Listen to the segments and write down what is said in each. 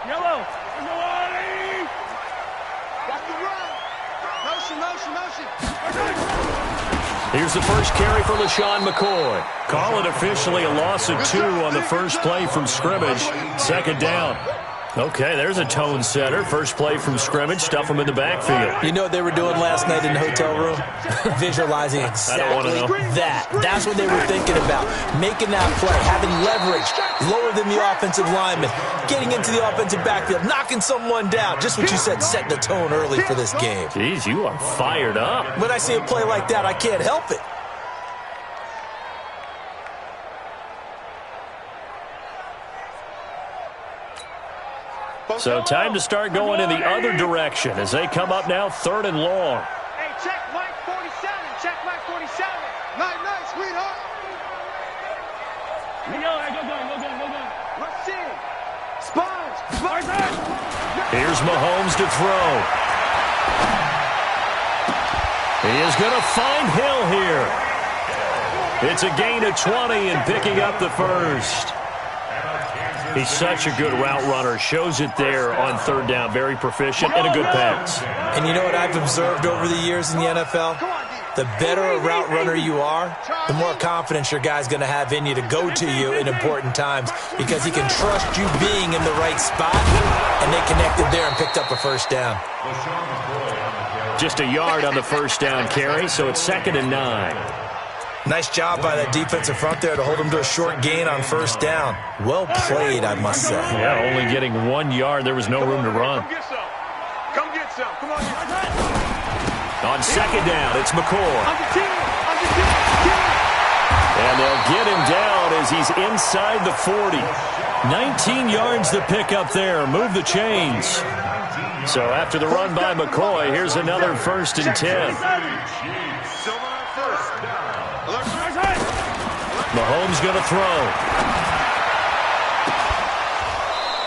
Yellow. Here's the first carry for LaShawn McCoy. Call it officially a loss of 2 on the first play from scrimmage. Second down. Okay, there's a tone setter. First play from scrimmage, stuff them in the backfield. You know what they were doing last night in the hotel room? Visualizing exactly that. That's what they were thinking about. Making that play, having leverage, lower than the offensive lineman, getting into the offensive backfield, knocking someone down. Just what you said, set the tone early for this game. Jeez, you are fired up. When I see a play like that, I can't help it. So time to start going in the other direction as they come up now 3rd and long. Hey, check Mike 47. Check Mike 47. Nice, sweetheart. Go. Let's see. Sponge. Here's Mahomes to throw. He is going to find Hill here. It's a gain of 20 and picking up the first. He's such a good route runner. Shows it there on 3rd down. Very proficient and a good pass. And you know what I've observed over the years in the NFL? The better a route runner you are, the more confidence your guy's going to have in you to go to you in important times because he can trust you being in the right spot, and they connected there and picked up a first down. Just a yard on the first down carry, so it's 2nd and 9. Nice job by that defensive front there to hold him to a short gain on first down. Well played, I must say. Yeah, only getting 1 yard. There was no room to run. Come get some. Come on. On 2nd down, it's McCoy. And they'll get him down as he's inside the 40. 19 yards to pick up there. Move the chains. So after the run by McCoy, here's another 1st and 10. Mahomes going to throw.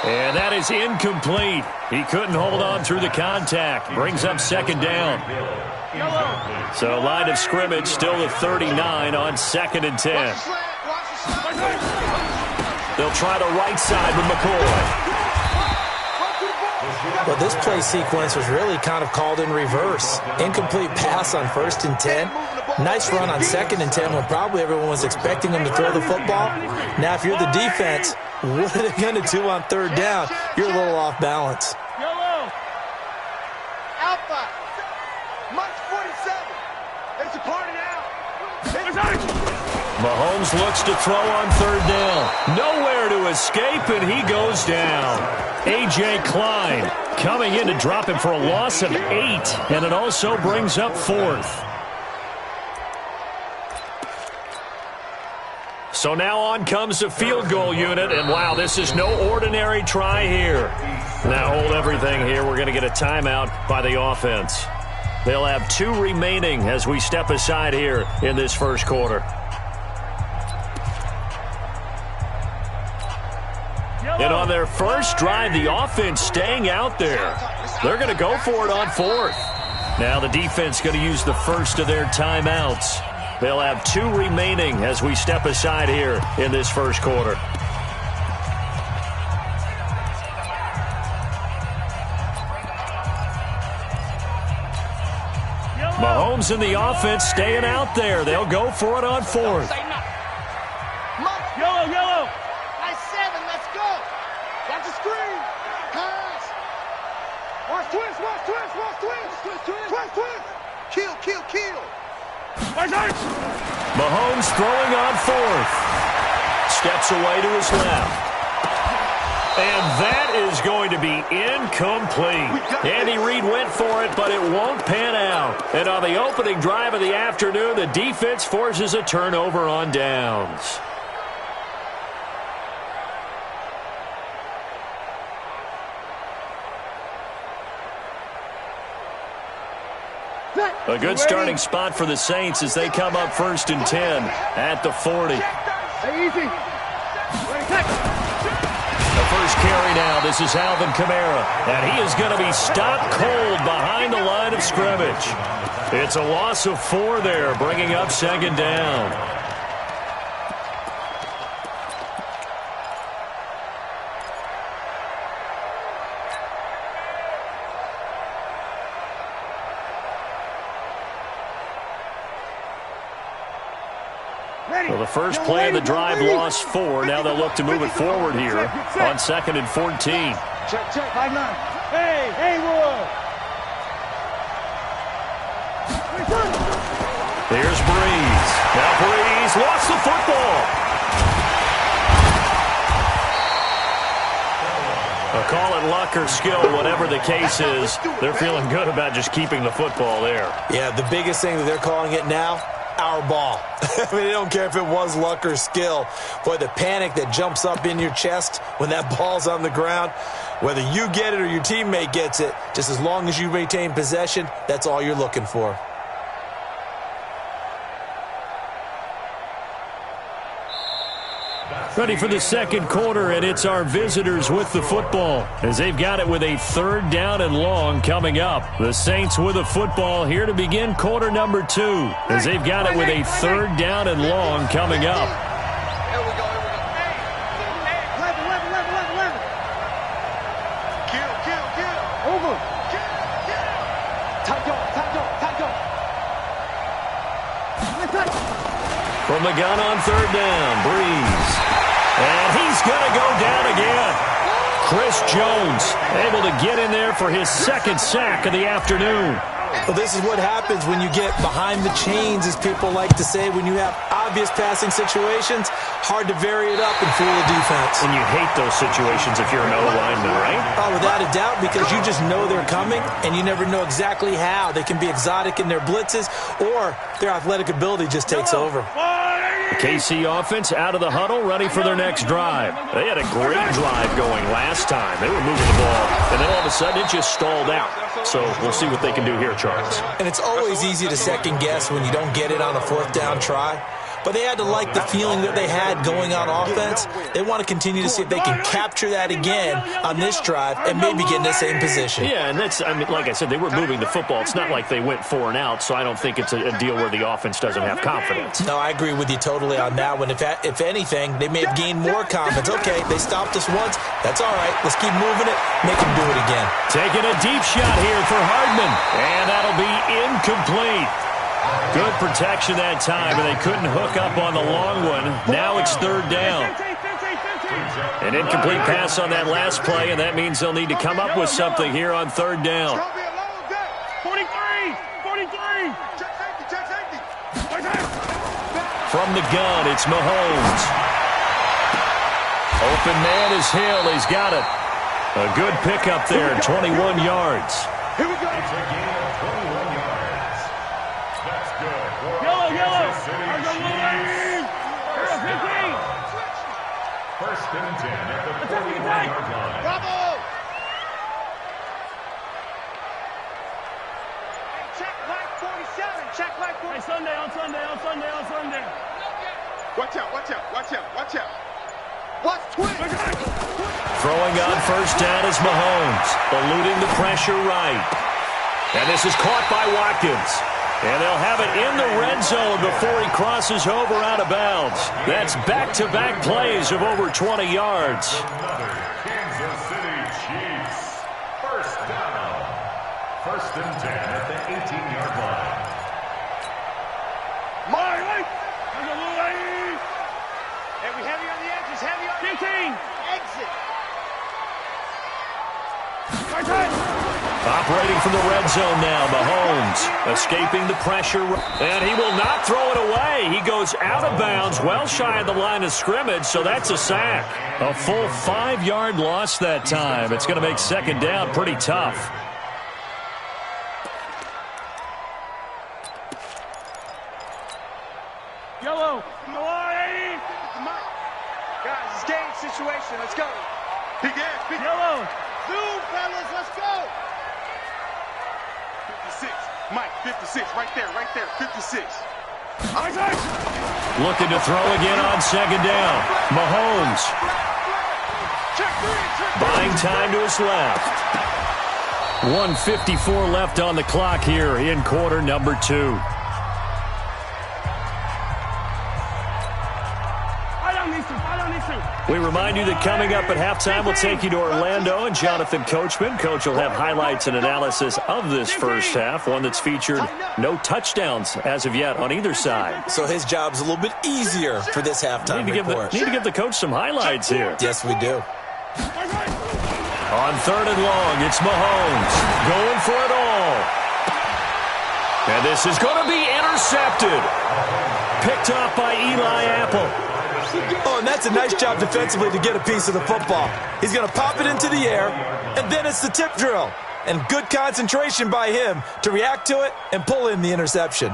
And that is incomplete. He couldn't hold on through the contact. Brings up 2nd down. So line of scrimmage still the 39 on 2nd and 10. They'll try the right side with McCoy. Well, this play sequence was really kind of called in reverse. Incomplete pass on 1st and 10. Nice run on 2nd and 10 when probably everyone was expecting him to throw the football. Now, if you're the defense, what are they going to do on 3rd down? You're a little off balance. Yellow. Alpha. Mike 47. It's a party now. Mahomes looks to throw on 3rd down. Nowhere to escape, and he goes down. A.J. Klein coming in to drop him for a loss of 8, and it also brings up 4th. So now on comes the field goal unit, and wow, this is no ordinary try here. Now hold everything here. We're going to get a timeout by the offense. They'll have 2 remaining as we step aside here in this first quarter. And on their first drive, the offense staying out there. They're going to go for it on 4th. Now the defense going to use the first of their timeouts. They'll have 2 remaining as we step aside here in this first quarter. Mahomes and the offense staying out there. They'll go for it on 4th. Yellow. Nice 7. Let's go. Watch the screen. Pass. Watch twist. Kill. Mahomes throwing on 4th. Steps away to his left. And that is going to be incomplete. Andy Reid went for it, but it won't pan out. And on the opening drive of the afternoon, the defense forces a turnover on downs. A good starting spot for the Saints as they come up 1st and 10 at the 40. Easy. The first carry now. This is Alvin Kamara. And he is going to be stopped cold behind the line of scrimmage. It's a loss of 4 there, bringing up 2nd down. Well, the first play of the drive lost 4. Now they'll look to move it forward here on 2nd and 14. Check, 5-9. Hey, Wood. Here's Breeze. Now Breeze lost the football. Call it luck or skill, whatever the case is. They're feeling good about just keeping the football there. Yeah, the biggest thing that they're calling it now, our ball. I mean, they don't care if it was luck or skill. Boy, the panic that jumps up in your chest when that ball's on the ground, whether you get it or your teammate gets it, just as long as you retain possession, that's all you're looking for. Ready for the second quarter, and it's our visitors with the football as they've got it with a 3rd down and long coming up. The Saints with the football here to begin quarter number 2 as they've got it with a 3rd down and long coming up. Here we go. 11. Kill. Over. Time go. From the gun on 3rd down, Breeze. And he's going to go down again. Chris Jones able to get in there for his 2nd sack of the afternoon. Well, this is what happens when you get behind the chains, as people like to say. When you have obvious passing situations, hard to vary it up and fool the defense. And you hate those situations if you're an O-lineman, right? Oh, without a doubt, because you just know they're coming, and you never know exactly how. They can be exotic in their blitzes, or their athletic ability just takes over. The KC offense out of the huddle, ready for their next drive. They had a great drive going last time. They were moving the ball, and then all of a sudden it just stalled out. So we'll see what they can do here, Charles. And it's always easy to second guess when you don't get it on a 4th down try. But they had to like the feeling that they had going on offense. They want to continue to see if they can capture that again on this drive and maybe get in the same position. Yeah, and that's, I mean, like I said, they were moving the football. It's not like they went 4 and out, so I don't think it's a deal where the offense doesn't have confidence. No, I agree with you totally on that one. If anything, they may have gained more confidence. Okay, they stopped us once. That's all right. Let's keep moving it. Make them do it again. Taking a deep shot here for Hardman, and that'll be incomplete. Good protection that time, and they couldn't hook up on the long one. Now it's 3rd down. An incomplete pass on that last play, and that means they'll need to come up with something here on 3rd down. 43. From the gun, it's Mahomes. Open man is Hill. He's got it. A good pickup there, 21 yards. Here we go. Yellow. First and 10 at the 41-yard line. Bravo! Check light 47. Check light 47. On Sunday. Watch out. Watch twin. Throwing on 1st down is Mahomes, eluding the pressure right. And this is caught by Watkins. And they'll have it in the red zone before he crosses over out of bounds. That's back-to-back plays of over 20 yards. Another Kansas City Chiefs. First down. 1st and 10 at the 18-yard line. Heavy on the edges. Heavy on the 15. Exit. Operating from the red zone now, Mahomes escaping the pressure, and he will not throw it away. He goes out of bounds, well shy of the line of scrimmage, so that's a sack. A full 5-yard loss that time. It's going to make 2nd down pretty tough. Yellow. Guys, it's game situation. Let's go. Big yellow. Zoom, fellas. Let's go. 56. Mike, 56. Right there. 56. Looking to throw again on 2nd down. Mahomes. Buying time to his left. 1:54 left on the clock here in quarter number 2. We remind you that coming up at halftime, we'll take you to Orlando and Jonathan Coachman. Coach will have highlights and analysis of this first half, one that's featured no touchdowns as of yet on either side. So his job's a little bit easier for this halftime report. Need to give the coach some highlights here. Yes, we do. On 3rd and long, it's Mahomes going for it all. And this is going to be intercepted. Picked off by Eli Apple. Oh, and that's a nice job defensively to get a piece of the football. He's going to pop it into the air, and then it's the tip drill. And good concentration by him to react to it and pull in the interception.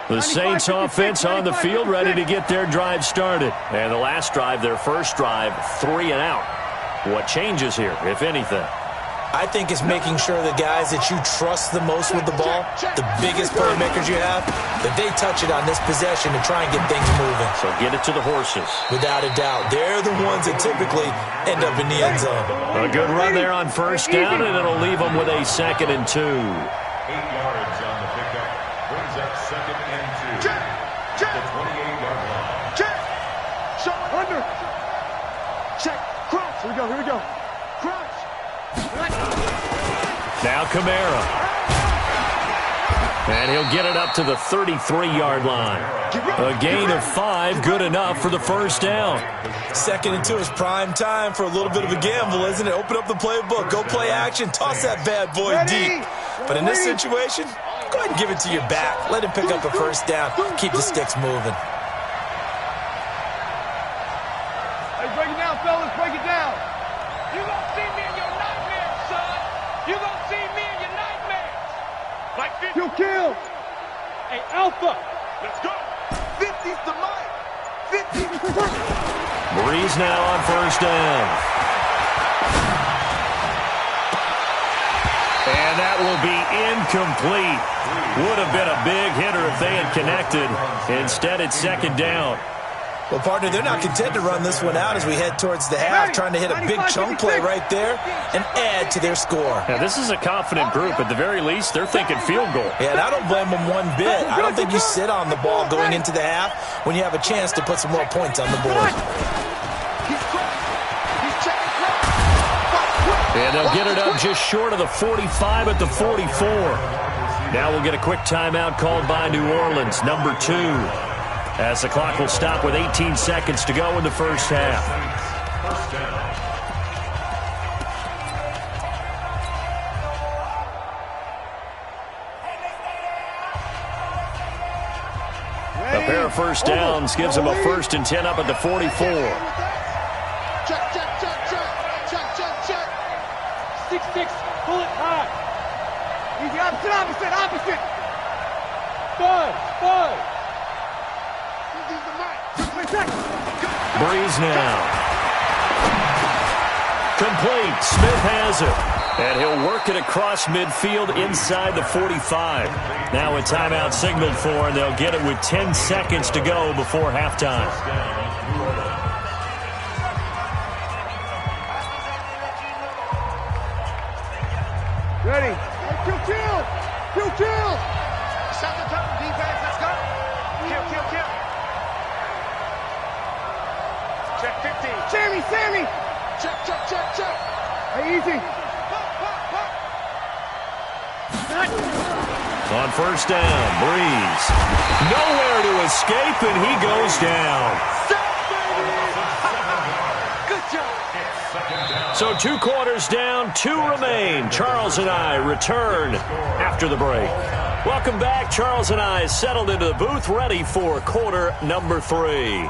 The Saints offense on the field, ready to get their drive started. And the last drive, their first drive, 3 and out. What changes here, if anything? I think it's making sure the guys that you trust the most with the ball, the biggest playmakers you have, that they touch it on this possession to try and get things moving. So get it to the horses. Without a doubt. They're the ones that typically end up in the end zone. A good run there on first down, and it'll leave them with a 2nd and 2. 8 yards on the pickup. Brings up 2nd and 2. The 28-yard line. Check. Shot under. Check. Crouch. Here we go. Crouch. Now Kamara. And he'll get it up to the 33-yard line. A gain of 5, good enough for the first down. 2nd and 2 is prime time for a little bit of a gamble, isn't it? Open up the playbook, go play action, toss that bad boy deep. But in this situation, go ahead and give it to your back. Let him pick up a first down. Keep the sticks moving. Hey, break it down, fellas. Break it down. You gonna see me in your nightmares, son. You gonna see me in your nightmares. Like this. Kill. Hey, Alpha. Let's go. 50's the mic. 50's the mic. Breeze now on first down. And that will be incomplete. Would have been a big hitter if they had connected. Instead, it's 2nd down. Well, partner, they're not content to run this one out as we head towards the half, trying to hit a big chunk play right there and add to their score. Now, this is a confident group. At the very least, they're thinking field goal. Yeah, and I don't blame them one bit. I don't think you sit on the ball going into the half when you have a chance to put some more points on the board. And they'll get it up just short of the 45 at the 44. Now we'll get a quick timeout called by New Orleans, number 2. As the clock will stop with 18 seconds to go in the first half. A pair of first downs gives them a 1st and 10 up at the 44. Check. 6-6. Pull it high. Easy. Opposite. Bud. Breeze now. Complete. Smith has it. And he'll work it across midfield inside the 45. Now a timeout signaled for, and they'll get it with 10 seconds to go before halftime. Ready. Kill. Set the tone, defense. Let's go. Kill. Check 15. Sammy. Check. Hey, easy. On first down, Breeze. Nowhere to escape, and he goes down. Good job. So 2 quarters down, 2 remain. Charles and I return after the break. Welcome back. Charles and I settled into the booth, ready for quarter number 3.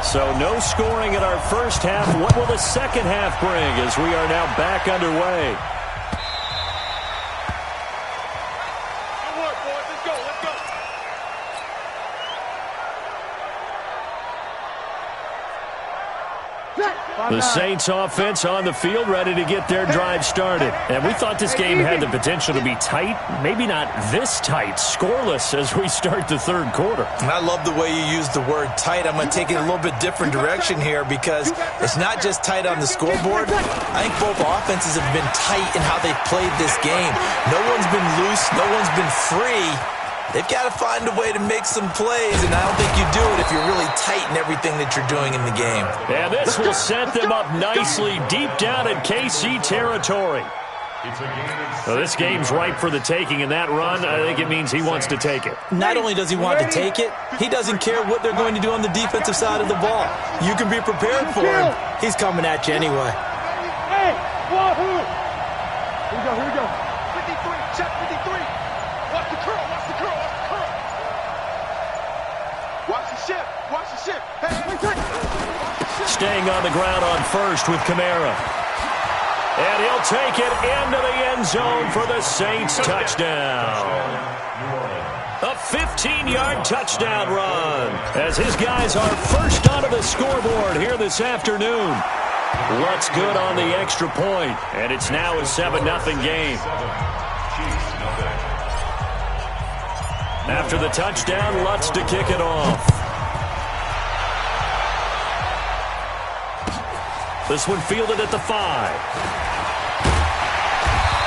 So no scoring in our first half. What will the second half bring as we are now back underway? Good work, boys. Let's go. The Saints offense on the field, ready to get their drive started. And we thought this game had the potential to be tight, maybe not this tight, scoreless as we start the third quarter. And I love the way you use the word tight. I'm going to take it a little bit different direction here because it's not just tight on the scoreboard. I think both offenses have been tight in how they've played this game. No one's been loose. No one's been free. They've got to find a way to make some plays, and I don't think you do it if you're really tight in everything that you're doing in the game. And this will set them up nicely deep down in KC territory. Well, this game's ripe for the taking, and that run, I think it means he wants to take it. Not only does he want to take it, he doesn't care what they're going to do on the defensive side of the ball. You can be prepared for him. He's coming at you anyway. Hey, wahoo! Here we go. 53, check 53. Watch the curl, watch the curl, watch the curl. Watch the ship. Hey. Staying on the ground on first with Kamara. And he'll take it into the end zone for the Saints touchdown. A 15-yard touchdown run as his guys are first onto the scoreboard here this afternoon. Lutz good on the extra point, and it's now a 7-0 game. After the touchdown, Lutz to kick it off. This one fielded at the 5.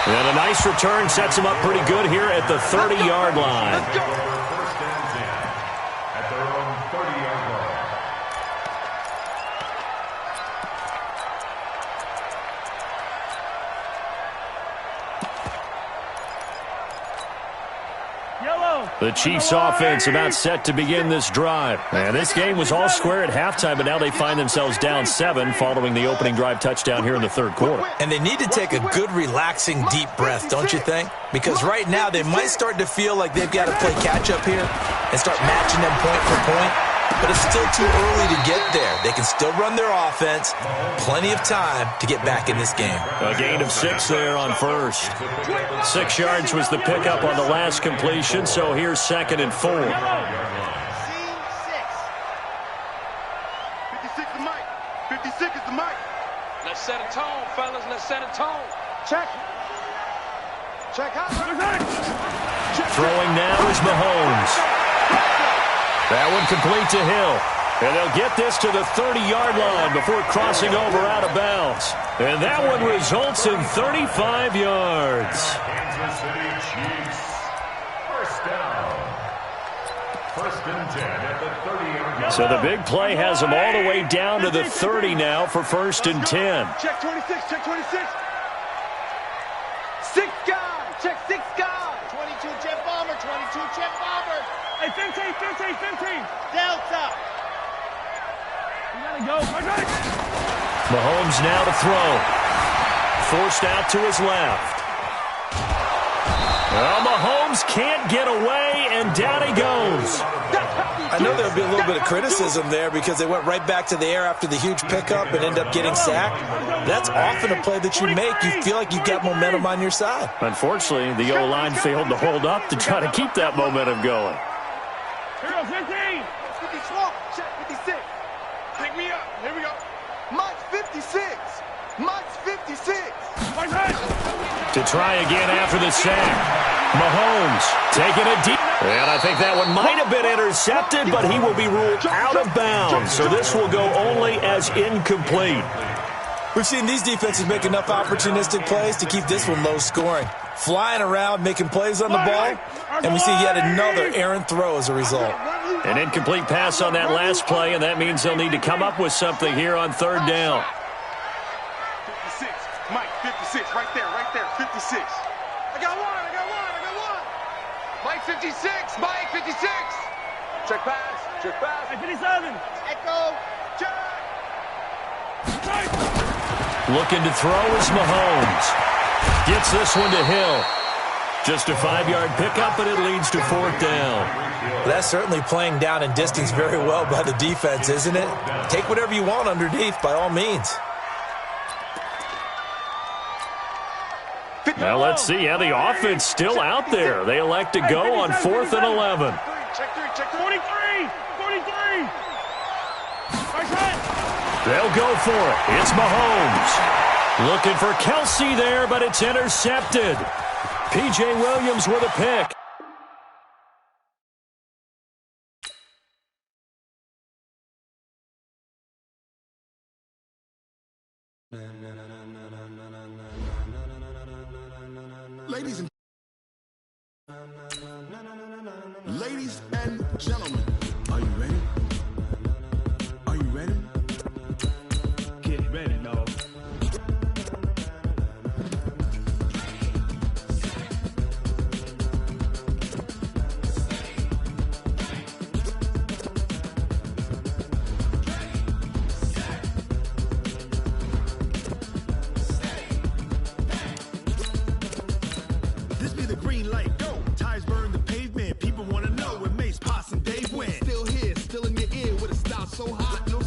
And a nice return sets him up pretty good here at the 30-yard line. First and 10 at their own 30-yard line. The Chiefs offense about set to begin this drive. And this game was all square at halftime, but now they find themselves down 7 following the opening drive touchdown here in the third quarter. And they need to take a good, relaxing, deep breath, don't you think? Because right now they might start to feel like they've got to play catch-up here and start matching them point for point. But it's still too early to get there. They can still run their offense. Plenty of time to get back in this game. A gain of 6 there on first. 6 yards was the pickup on the last completion, so here's 2nd and 4. 56 the mic. 56 is the mic. Let's set a tone, fellas. Let's set a tone. Check out. Throwing now is Mahomes. That one complete to Hill. And they'll get this to the 30-yard line before crossing over out of bounds. And that one results in 35 yards. Kansas City Chiefs. First down. First and 10 at the 30-yard line. So the big play has them all the way down to the 30 now for first and 10. Check 26. 6 guys. Check 6 guys. 22 jet bomber. Hey, 15. Delta. You gotta go. Mahomes now to throw. Forced out to his left. Well, Mahomes can't get away, and down he goes. I know there'll be a little bit of criticism there because they went right back to the air after the huge pickup and end up getting sacked. That's often a play that you make. You feel like you've got momentum on your side. Unfortunately, the O-line failed to hold up to try to keep that momentum going. Here goes 15. 54. Check 56. Pick me up. Here we go. Mike's 56. To try again after the sack. Mahomes taking it deep. And I think that one might have been intercepted, but he will be ruled out of bounds. So this will go only as incomplete. We've seen these defenses make enough opportunistic plays to keep this one low scoring. Flying around, making plays on the ball, and we see yet another errant throw as a result. An incomplete pass on that last play, and that means they'll need to come up with something here on third down. 56. Mike, 56. Right there. 56. I got one. Mike, 56. Mike, 56. Check pass. Mike, 57. Echo. Check. Looking to throw is Mahomes. Gets this one to Hill. Just a 5-yard pickup, but it leads to fourth down. That's certainly playing down and distance very well by the defense, isn't it? Take whatever you want underneath, by all means. Now let's see how the offense still out there. They elect to go on 4th and 11. Check 43. They'll go for it. It's Mahomes. Looking for Kelsey there, but it's intercepted. P.J. Williams with a pick. Ladies and green light, go. Tires burn the pavement. People want to know when Mace, Poss, and Dave win. Still here, still in your ear with a style so hot.